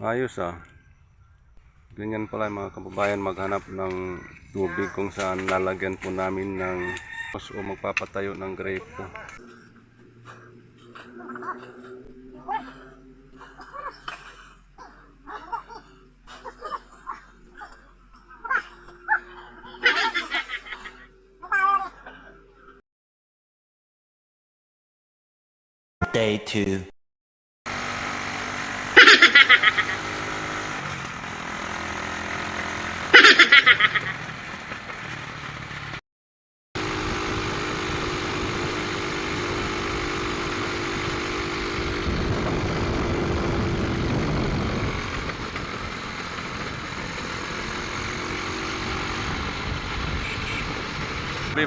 Ayos ah. Ganyan pala mga kababayan maghanap ng tubig kung saan lalagyan po namin ng o magpapatayo ng gripo. Day 2.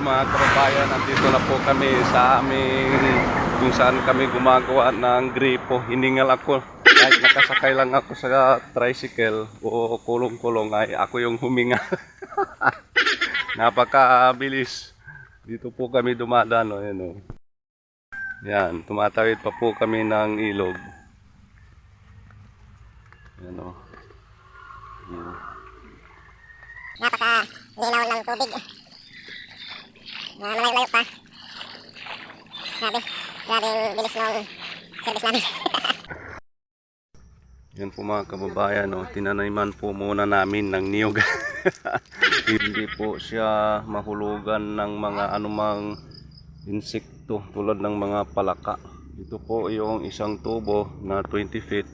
Mga kababayan, nandito na po kami sa aming kung saan kami gumagawa ng gripo. Hiningal ako kahit nakasakay lang ako sa tricycle o kulong-kulong ay ako yung huminga. Napakabilis. Dito po kami dumadaan, oh, yan, oh. Yan, tumatawid pa po kami ng ilog. Yan, oh. Yan. Napaka-linaw ng tubig. Malayo-layo pa. Grabe yung bilis ng service namin. Yan po mga kababayan, oh, tinaniman po muna namin ng niyog. Hindi po siya mahulugan ng mga anumang insekto tulad ng mga palaka. Ito po yung isang tubo na 20 feet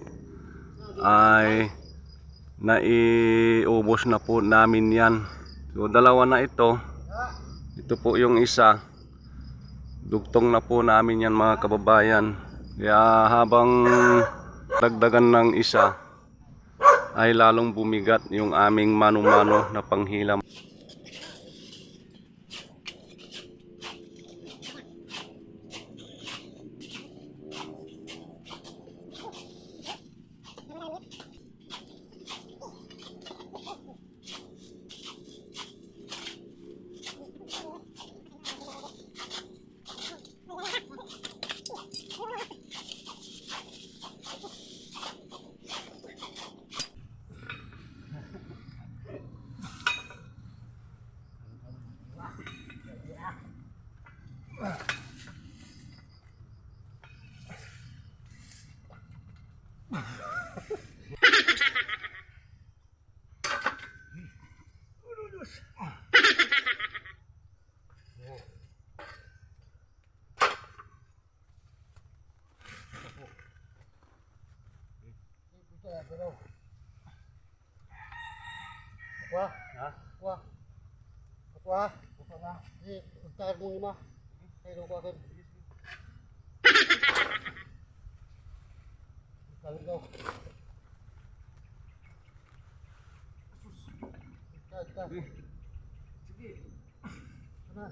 ay naiubos na po namin yan. So dalawa na ito. Ito po yung isa. Dugtong na po namin yan mga kababayan. Kaya habang dagdagan ng isa ay lalong bumigat yung aming mano-mano na panghilam. Wah, wah, wah, wah, si utar mo lima, pero ko akan. Kalau kau, sige, mana?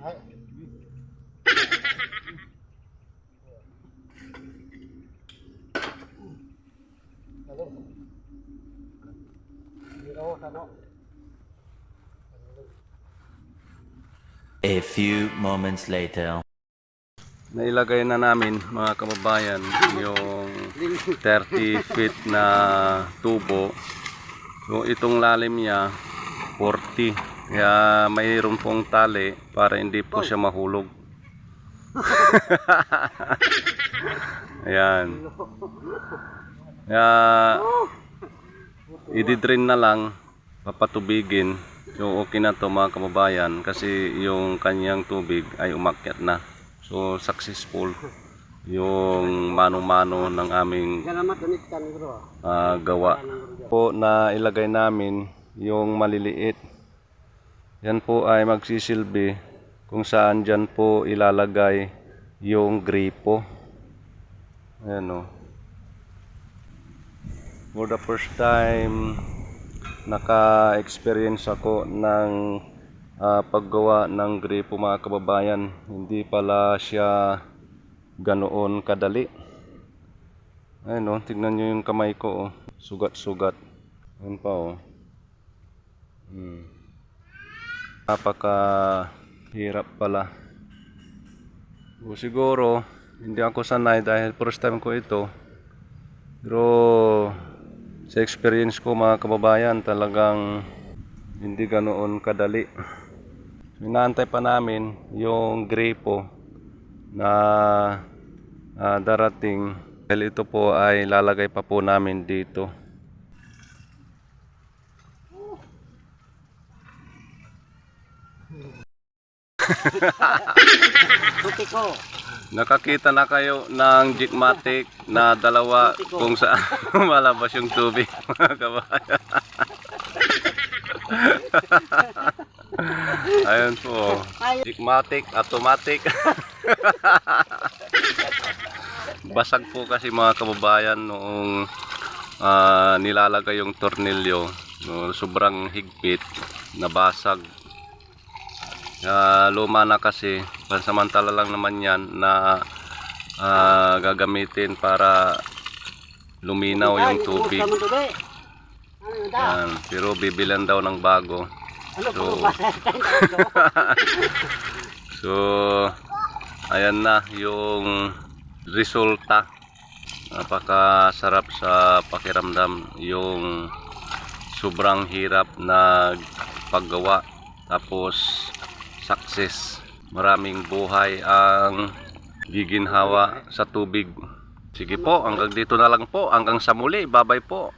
Hai. A few moments later. Nailagay na namin mga kababayan yung 30 feet na tubo. So itong lalim niya 40. Kaya mayroon pong tali para hindi po siya mahulog. Ayan. Kaya i-drain na lang, papatubigin. So okay na to mga kababayan kasi yung kanyang tubig ay umakyat na. So successful yung mano-mano ng aming gawa. Po na ilagay namin yung maliliit. Yan po ay magsisilbi kung saan dyan po ilalagay yung gripo. Ayan o. For the first time naka-experience ako ng paggawa ng gripo mga kababayan. Hindi pala siya ganoon kadali. Ayun o, tignan nyo yung kamay ko, oh. Sugat-sugat. Ayun pa, oh. Napakahirap pala. O siguro hindi ako sanay dahil first time ko ito. Pero sa experience ko mga kababayan, talagang hindi ganoon kadali. Inaantay pa namin yung gripo na darating. Dahil ito po ay lalagay pa po namin dito. Tuti ko. Nakakita na kayo ng Jigmatic na dalawa kung saan malabas yung tubig mga kabayan. Ayun po, Jigmatic, automatic. Basag po kasi mga kababayan noong nilalagay yung tornilyo. No, sobrang higpit, nabasag. Luma na kasi, pansamantala lang naman yan na gagamitin para luminaw yung tubig. Yan, pero bibilan daw ng bago. So ayan na yung resulta. Napakasarap sa pakiramdam yung sobrang hirap na paggawa, tapos success. Maraming buhay ang giginhawa sa tubig. Sige po, hanggang dito na lang po. Hanggang sa muli. Bye-bye po.